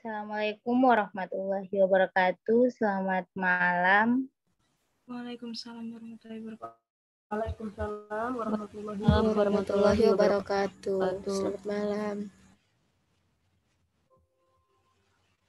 Assalamualaikum warahmatullahi wabarakatuh. Selamat malam. Waalaikumsalam warahmatullahi wabarakatuh. Waalaikumsalam warahmatullahi wabarakatuh. Selamat malam.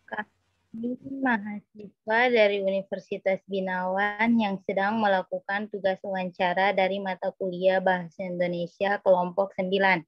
Kami mahasiswa dari Universitas Binawan yang sedang melakukan tugas wawancara dari mata kuliah Bahasa Indonesia kelompok 9.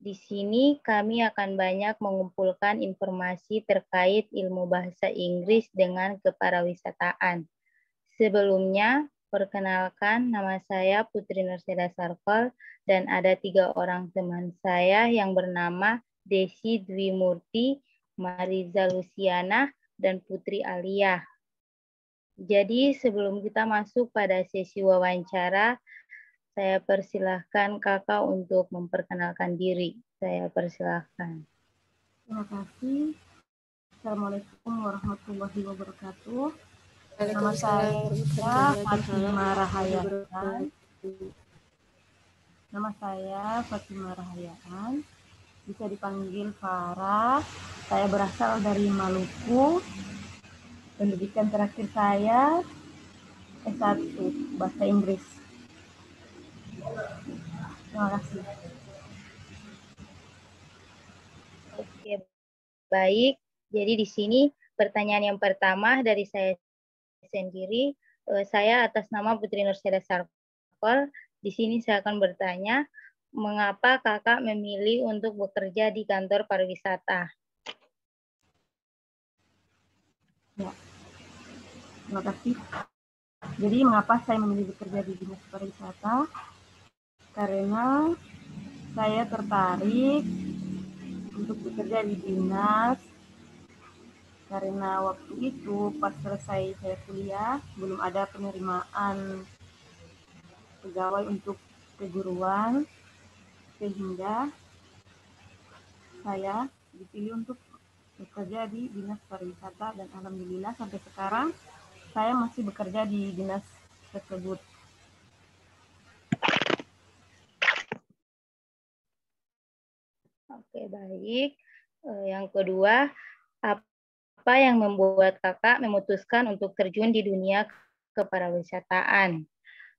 Di sini kami akan banyak mengumpulkan informasi terkait ilmu bahasa Inggris dengan keparawisataan. Sebelumnya, perkenalkan nama saya Putri Nurseda Sarfal dan ada 3 orang teman saya yang bernama Desi Dwi Murti, Mariza Luciana, dan Putri Alia. Jadi sebelum kita masuk pada sesi wawancara, saya persilahkan kakak untuk memperkenalkan diri. Saya persilahkan. Terima kasih. Assalamualaikum warahmatullahi wabarakatuh. Nama saya Fatimah Rahayaan. Nama saya Fatimah Rahayaan. Bisa dipanggil Farah. Saya berasal dari Maluku. Pendidikan terakhir saya S1 Bahasa Inggris. Terima kasih. Oke, baik. Jadi di sini pertanyaan yang pertama dari saya sendiri, saya atas nama Putri Nurseda Sarfal, di sini saya akan bertanya, mengapa kakak memilih untuk bekerja di kantor pariwisata? Ya, terima kasih. Jadi mengapa saya memilih bekerja di dinas pariwisata? Karena saya tertarik untuk bekerja di dinas karena waktu itu pas selesai saya kuliah belum ada penerimaan pegawai untuk keguruan sehingga saya dipilih untuk bekerja di dinas pariwisata dan alhamdulillah sampai sekarang saya masih bekerja di dinas tersebut. Oke, baik. Yang kedua, apa yang membuat kakak memutuskan untuk terjun di dunia keparawisataan?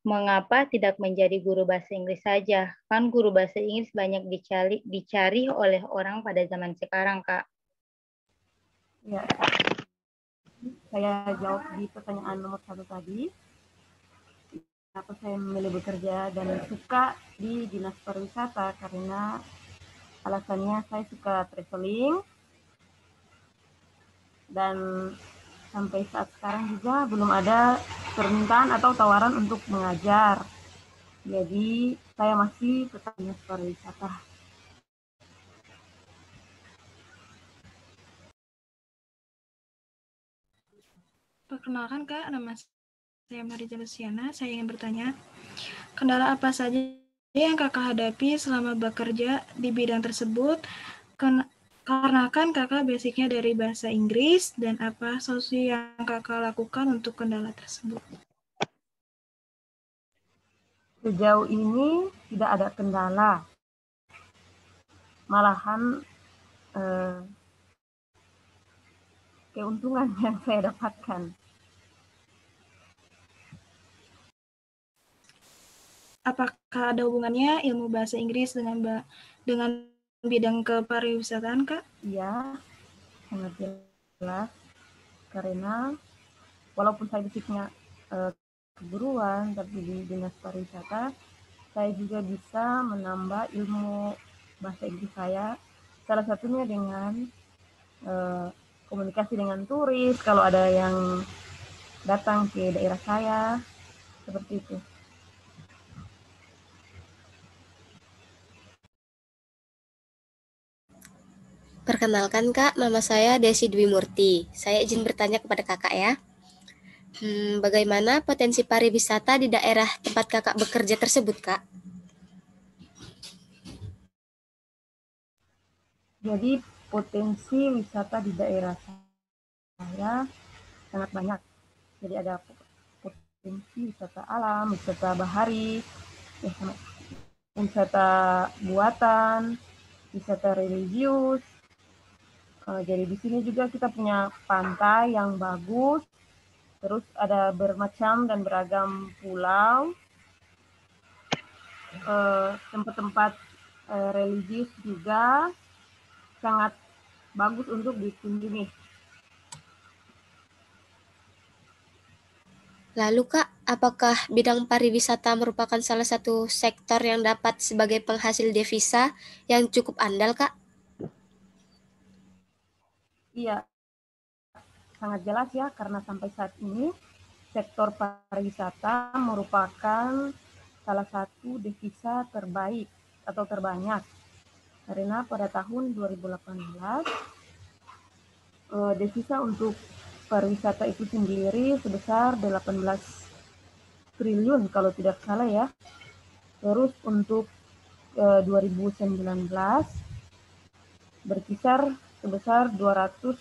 Mengapa tidak menjadi guru bahasa Inggris saja? Kan guru bahasa Inggris banyak dicari oleh orang pada zaman sekarang, Kak. Ya, saya jawab di pertanyaan nomor 1 tadi. Kenapa saya memilih bekerja dan suka di dinas pariwisata? Karena alasannya saya suka traveling dan sampai saat sekarang juga belum ada permintaan atau tawaran untuk mengajar. Jadi saya masih tetap di dinas pariwisata. Perkenalkan Kak, nama saya Mariza Luciana. Saya ingin bertanya, kendala apa saja yang kakak hadapi selama bekerja di bidang tersebut? Karena kan kakak basicnya dari bahasa Inggris, dan apa solusi yang kakak lakukan untuk kendala tersebut? Sejauh ini tidak ada kendala. Malahan keuntungan yang saya dapatkan. Apakah ada hubungannya ilmu bahasa Inggris dengan bidang kepariwisataan, Kak? Iya, sangat jelas. Karena walaupun saya basicnya keguruan, tapi di dinas pariwisata, saya juga bisa menambah ilmu bahasa Inggris saya. Salah satunya dengan komunikasi dengan turis, kalau ada yang datang ke daerah saya, seperti itu. Perkenalkan Kak, nama saya Desi Dwi Murti. Saya izin bertanya kepada Kakak ya. Bagaimana potensi pariwisata di daerah tempat Kakak bekerja tersebut, Kak? Jadi potensi wisata di daerah saya sangat banyak. Jadi ada potensi wisata alam, wisata bahari, wisata buatan, wisata religius, Jadi di sini juga kita punya pantai yang bagus, terus ada bermacam dan beragam pulau, tempat-tempat religius juga sangat bagus untuk dikunjungi. Lalu Kak, apakah bidang pariwisata merupakan salah satu sektor yang dapat sebagai penghasil devisa yang cukup andal Kak? Iya, sangat jelas ya, karena sampai saat ini sektor pariwisata merupakan salah satu devisa terbaik atau terbanyak. Karena pada tahun 2018, devisa untuk pariwisata itu sendiri sebesar 18 triliun kalau tidak salah ya. Terus untuk 2019 berkisar sebesar 280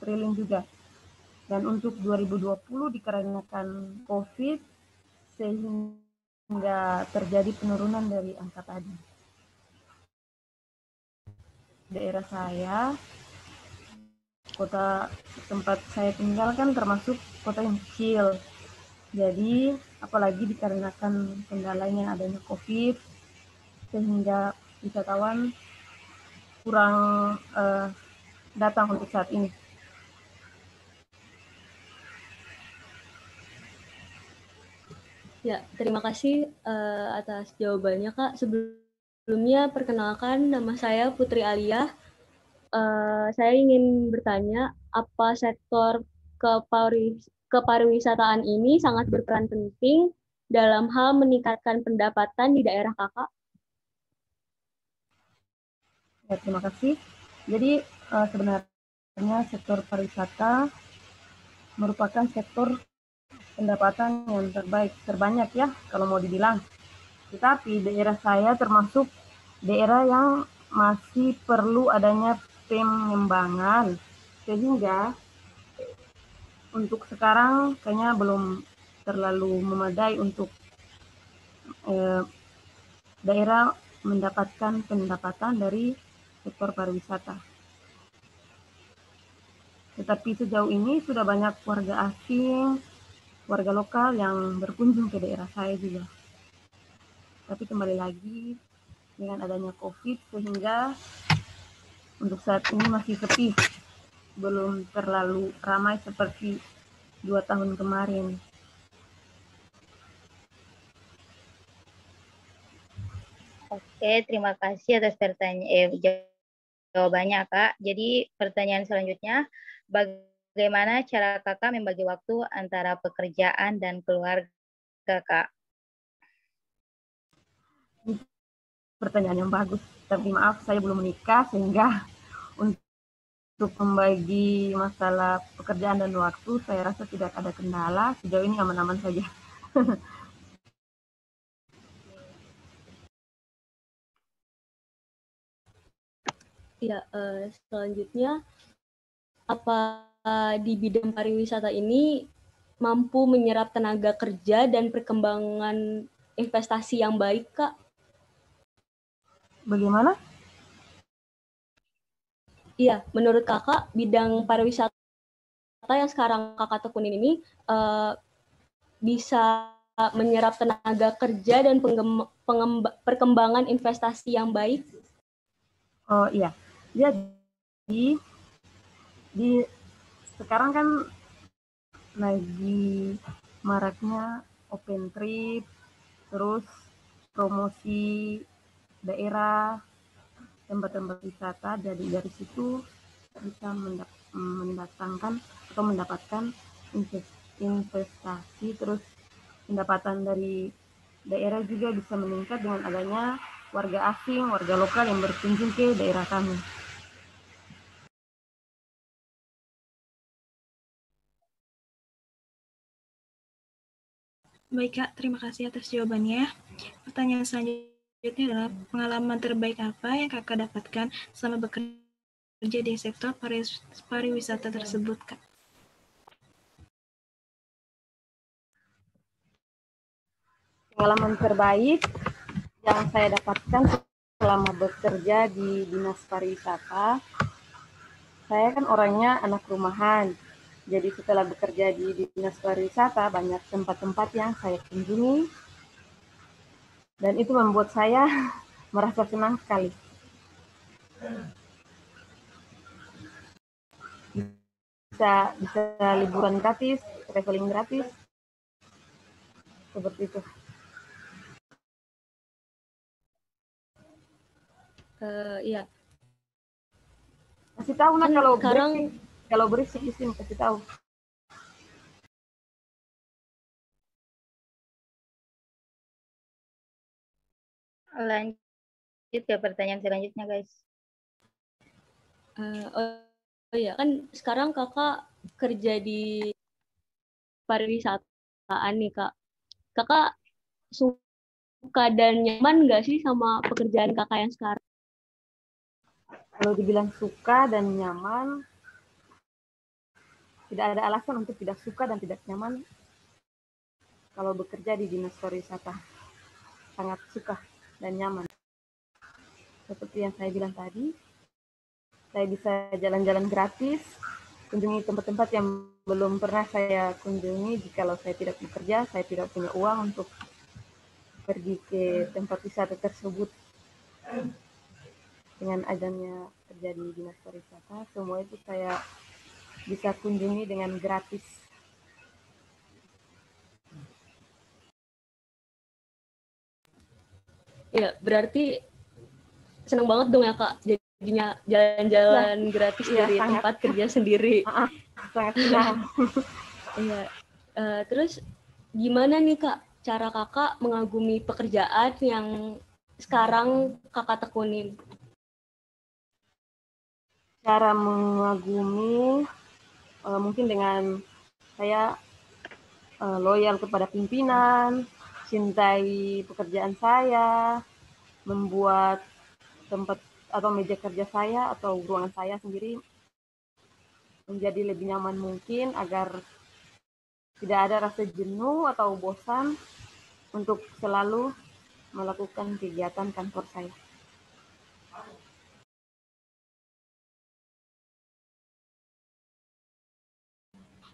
triliun juga. Dan untuk 2020 dikarenakan COVID sehingga terjadi penurunan dari angka tadi. Daerah saya, kota tempat saya tinggal kan termasuk kota yang kecil. Jadi apalagi dikarenakan kendalanya adanya COVID sehingga wisatawan kurang datang untuk saat ini. Ya, terima kasih atas jawabannya, Kak. Sebelumnya, perkenalkan, nama saya Putri Aliyah. Saya ingin bertanya, apa sektor kepariwisataan ini sangat berperan penting dalam hal meningkatkan pendapatan di daerah Kakak? Ya, terima kasih. Jadi sebenarnya sektor pariwisata merupakan sektor pendapatan yang terbanyak ya kalau mau dibilang. Tetapi daerah saya termasuk daerah yang masih perlu adanya pengembangan, sehingga untuk sekarang kayaknya belum terlalu memadai untuk daerah mendapatkan pendapatan dari sektor pariwisata. Tetapi sejauh ini sudah banyak warga asing, warga lokal yang berkunjung ke daerah saya juga. Tapi kembali lagi dengan adanya COVID sehingga untuk saat ini masih sepi, belum terlalu ramai seperti 2 tahun kemarin. Oke, terima kasih atas jawabannya Kak. Jadi pertanyaan selanjutnya, bagaimana cara Kakak membagi waktu antara pekerjaan dan keluarga Kak? Pertanyaan yang bagus, tapi maaf saya belum menikah sehingga untuk membagi masalah pekerjaan dan waktu saya rasa tidak ada kendala, sejauh ini aman-aman saja. Ya, selanjutnya, apa di bidang pariwisata ini mampu menyerap tenaga kerja dan perkembangan investasi yang baik, Kak? Bagaimana? Iya, menurut Kakak, bidang pariwisata yang sekarang Kakak tekunin ini bisa menyerap tenaga kerja dan perkembangan investasi yang baik? Oh iya, jadi sekarang kan lagi maraknya open trip, terus promosi daerah, tempat-tempat wisata, jadi dari situ bisa mendatangkan atau mendapatkan investasi, terus pendapatan dari daerah juga bisa meningkat dengan adanya warga asing, warga lokal yang berkunjung ke daerah kami. Baik Kak, terima kasih atas jawabannya. Pertanyaan selanjutnya adalah pengalaman terbaik apa yang Kakak dapatkan selama bekerja di sektor pariwisata tersebut, Kak? Pengalaman terbaik yang saya dapatkan selama bekerja di Dinas Pariwisata Saya kan orangnya anak rumahan. Jadi setelah bekerja di Dinas Pariwisata, banyak tempat-tempat yang saya kunjungi. Dan itu membuat saya merasa senang sekali. Bisa liburan gratis, traveling gratis, seperti itu. Iya. Kasih tahu nak Kan kalau sekarang kalau berisik di sini, kasih tahu. Lanjut ke pertanyaan selanjutnya, guys. oh iya, kan sekarang kakak kerja di pariwisataan nih kak. Kakak suka dan nyaman nggak sih sama pekerjaan kakak yang sekarang? Kalau dibilang suka dan nyaman, tidak ada alasan untuk tidak suka dan tidak nyaman kalau bekerja di Dinas Pariwisata. Sangat suka dan nyaman. Seperti yang saya bilang tadi, saya bisa jalan-jalan gratis, kunjungi tempat-tempat yang belum pernah saya kunjungi. Jikalau saya tidak bekerja, saya tidak punya uang untuk pergi ke tempat wisata tersebut. Dengan adanya kerja di Dinas Pariwisata, semua itu saya bisa kunjungi dengan gratis. Ya, berarti senang banget dong ya kak, jadinya jalan-jalan gratis dari sangat. tempat kerja sendiri. Sangat senang. Iya. Terus gimana nih kak cara kakak mengagumi pekerjaan yang sekarang kakak tekunin? Cara mengagumi mungkin dengan saya loyal kepada pimpinan, cintai pekerjaan saya, membuat tempat atau meja kerja saya atau ruangan saya sendiri menjadi lebih nyaman mungkin agar tidak ada rasa jenuh atau bosan untuk selalu melakukan kegiatan kantor saya.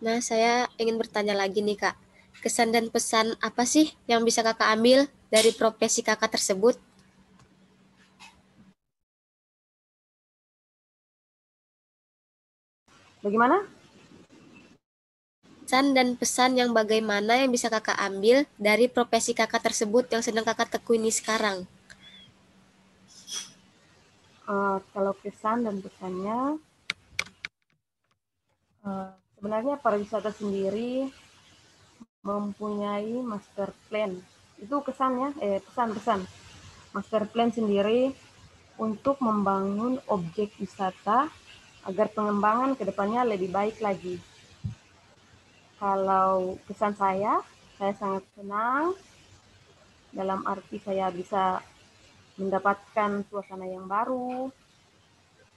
Nah, saya ingin bertanya lagi nih Kak. Kesan dan pesan apa sih yang bisa Kakak ambil dari profesi Kakak tersebut? Bagaimana? Kesan dan pesan yang bagaimana yang bisa Kakak ambil dari profesi Kakak tersebut yang sedang Kakak tekuni sekarang? Kalau kesan dan pesannya, sebenarnya pariwisata sendiri mempunyai master plan. Itu kesannya, pesan-pesan. Master plan sendiri untuk membangun objek wisata agar pengembangan ke depannya lebih baik lagi. Kalau kesan saya sangat senang dalam arti saya bisa mendapatkan suasana yang baru,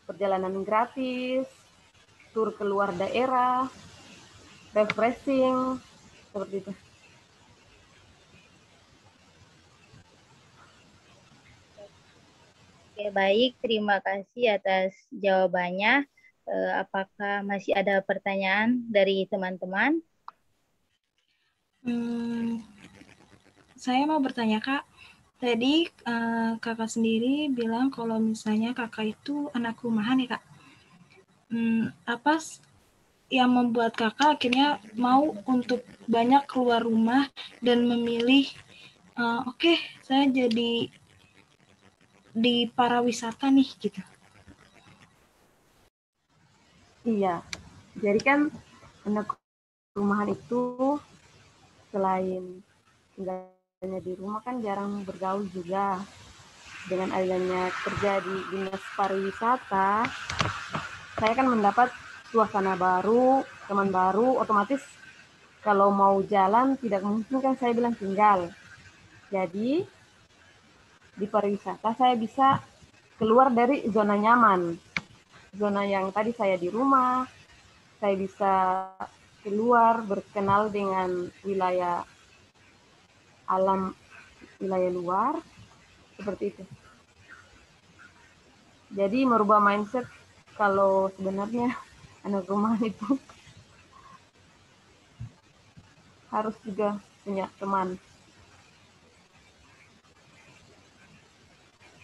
perjalanan gratis, tur keluar daerah, refreshing, seperti itu. Oke, baik. Terima kasih atas jawabannya. Apakah masih ada pertanyaan dari teman-teman? Saya mau bertanya, Kak. Tadi kakak sendiri bilang kalau misalnya kakak itu anak rumahan ya, Kak. Apa yang membuat kakak akhirnya mau untuk banyak keluar rumah dan memilih, oke, saya jadi di pariwisata nih, gitu? Iya, jadi kan anak rumahan itu selain tinggalnya di rumah kan jarang bergaul juga. Dengan adanya kerja di Dinas Pariwisata, saya kan mendapat suasana baru, teman baru, otomatis kalau mau jalan tidak mungkin kan saya bilang tinggal. Jadi di pariwisata saya bisa keluar dari zona nyaman. Zona yang tadi saya di rumah, saya bisa keluar berkenal dengan wilayah alam, wilayah luar, seperti itu. Jadi merubah mindset kalau sebenarnya anak rumahan itu harus juga punya teman.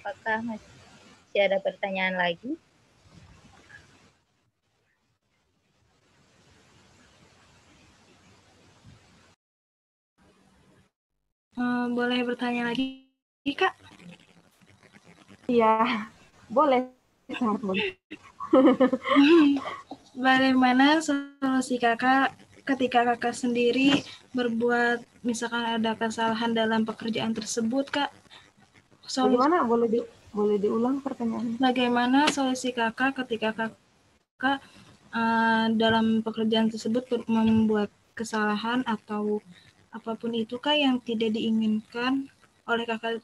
Apakah masih ada pertanyaan lagi? Boleh bertanya lagi, Kak? Iya, boleh, sangat boleh. Bagaimana solusi kakak ketika kakak sendiri berbuat, misalkan ada kesalahan dalam pekerjaan tersebut, Kak? Bagaimana? Boleh diulang pertanyaannya? Bagaimana solusi kakak ketika kakak dalam pekerjaan tersebut membuat kesalahan atau apapun itu, Kak, yang tidak diinginkan oleh kakak,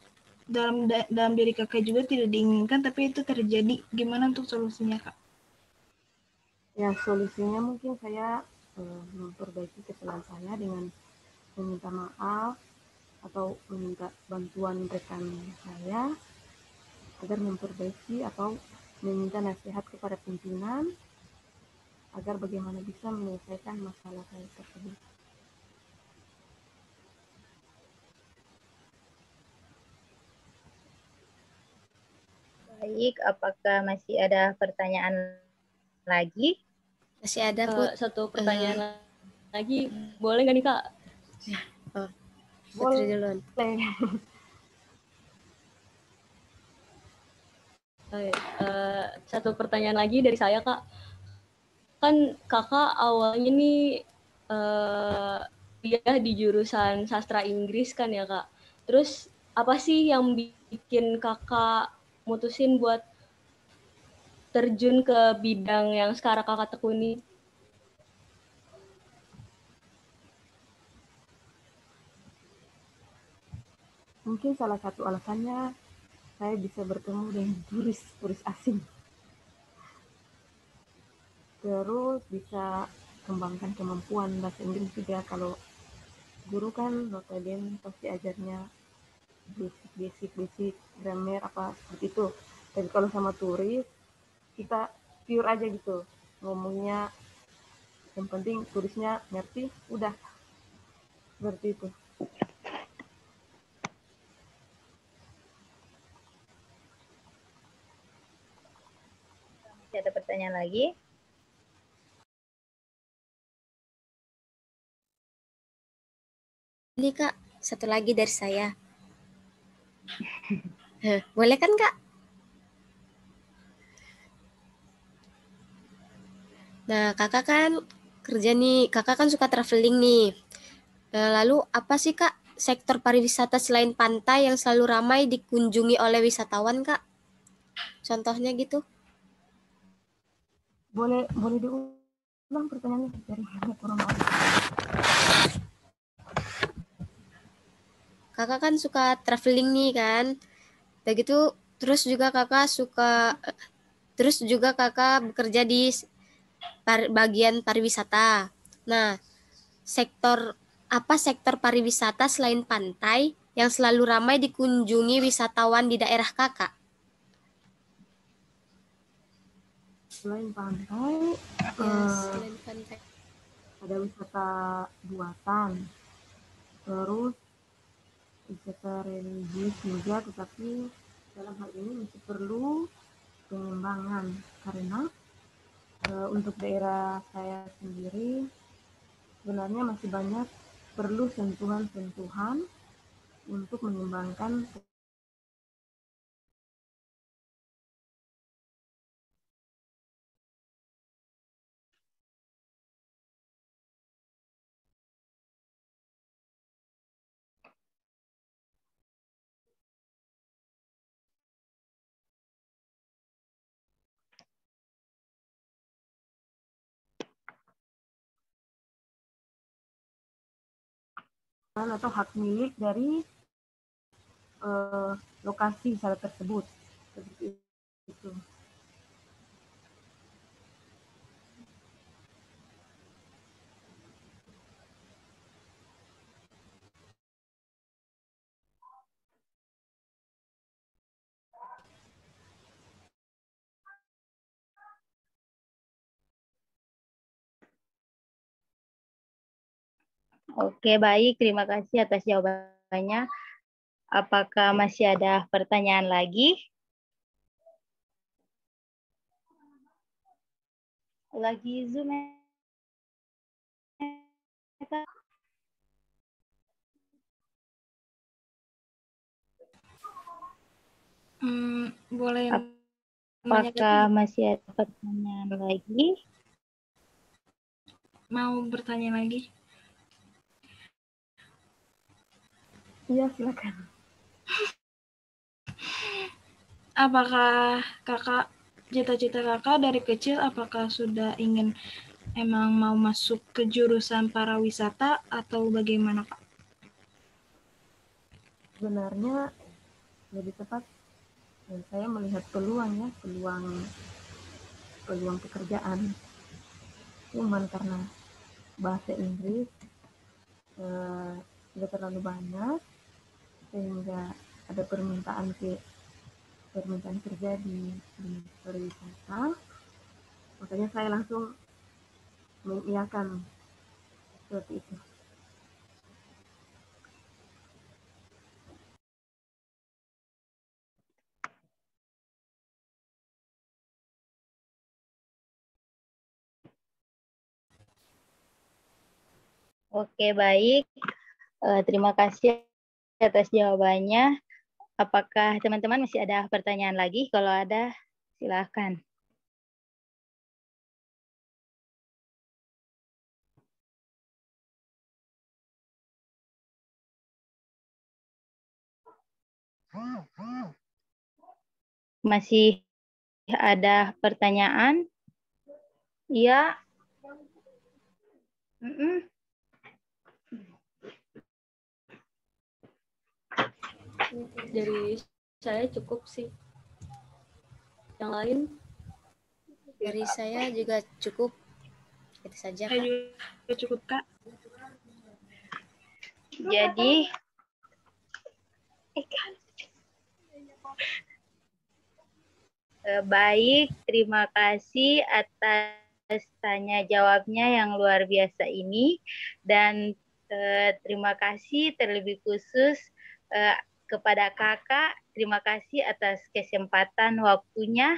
dalam diri kakak juga tidak diinginkan, tapi itu terjadi. Gimana untuk solusinya, Kak? Ya, solusinya mungkin saya memperbaiki kesalahan saya dengan meminta maaf atau meminta bantuan rekan saya agar memperbaiki atau meminta nasihat kepada pimpinan agar bagaimana bisa menyelesaikan masalah saya tersebut. Baik, apakah masih ada pertanyaan lagi? Masih ada, Put. Satu pertanyaan lagi, boleh nggak nih, Kak? Oh, Putri duluan. Satu pertanyaan lagi dari saya, Kak. Kan kakak awalnya nih kuliah di jurusan sastra Inggris kan ya, Kak. Terus apa sih yang bikin kakak mutusin buat terjun ke bidang yang sekarang kakak tekuni? Mungkin salah satu alasannya saya bisa bertemu dengan turis asing. Terus bisa kembangkan kemampuan bahasa Inggris juga. Kalau guru kan notabene pasti ajarnya basic grammar apa seperti itu. Tapi kalau sama turis kita pure aja gitu ngomongnya, yang penting turisnya ngerti udah, seperti itu. Masih ada pertanyaan lagi? Ini, Kak, satu lagi dari saya. Boleh kan, Kak? Nah, kakak kan kerja nih, kakak kan suka traveling nih. Lalu apa sih, Kak, sektor pariwisata selain pantai yang selalu ramai dikunjungi oleh wisatawan, Kak? Contohnya gitu. Boleh diulang pertanyaannya dari kurang. Kakak kan suka traveling nih kan. Begitu terus juga kakak bekerja di bagian pariwisata. Nah, sektor pariwisata selain pantai yang selalu ramai dikunjungi wisatawan di daerah kakak? Selain pantai, Selain pantai. ada wisata buatan, terus wisata religius juga, tetapi dalam hal ini masih perlu pengembangan karena untuk daerah saya sendiri sebenarnya masih banyak perlu sentuhan-sentuhan untuk mengembangkan. Atau hak milik dari lokasi wisata tersebut, seperti itu. Oke, baik. Terima kasih atas jawabannya. Apakah masih ada pertanyaan lagi? Lagi Zoom ya, Kak? Boleh Apakah masih ada pertanyaan lagi? mau bertanya lagi? Iya, silakan. Apakah kakak, cita-cita kakak dari kecil, apakah sudah ingin emang mau masuk ke jurusan pariwisata atau bagaimana, Kak? Sebenarnya lebih tepat saya melihat peluang ya, peluang pekerjaan. Cuman karena bahasa Inggris tidak terlalu banyak sehingga ada permintaan kerja di pariwisata, makanya saya langsung mengiyakan seperti itu. Oke, baik. Terima kasih atas jawabannya. Apakah teman-teman masih ada pertanyaan lagi? Kalau ada, silakan. Masih ada pertanyaan? Iya. Dari saya cukup sih. Yang lain? Dari saya juga cukup. Itu saja, Saya Kak. juga cukup, Kak. Jadi, baik, terima kasih atas tanya jawabnya yang luar biasa ini, dan terima kasih terlebih khusus kepada kakak. Terima kasih atas kesempatan waktunya,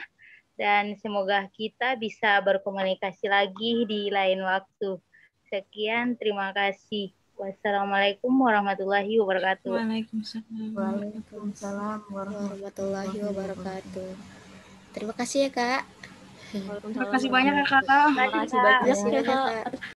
dan semoga kita bisa berkomunikasi lagi di lain waktu. Sekian, terima kasih. Wassalamualaikum warahmatullahi wabarakatuh. Waalaikumsalam. Waalaikumsalam warahmatullahi wabarakatuh. Terima kasih ya, Kak. Waalaikumsalam. Terima kasih banyak ya, Kak. Terima kasih banyak ya, Terima kasih banyak, Kak. Kak.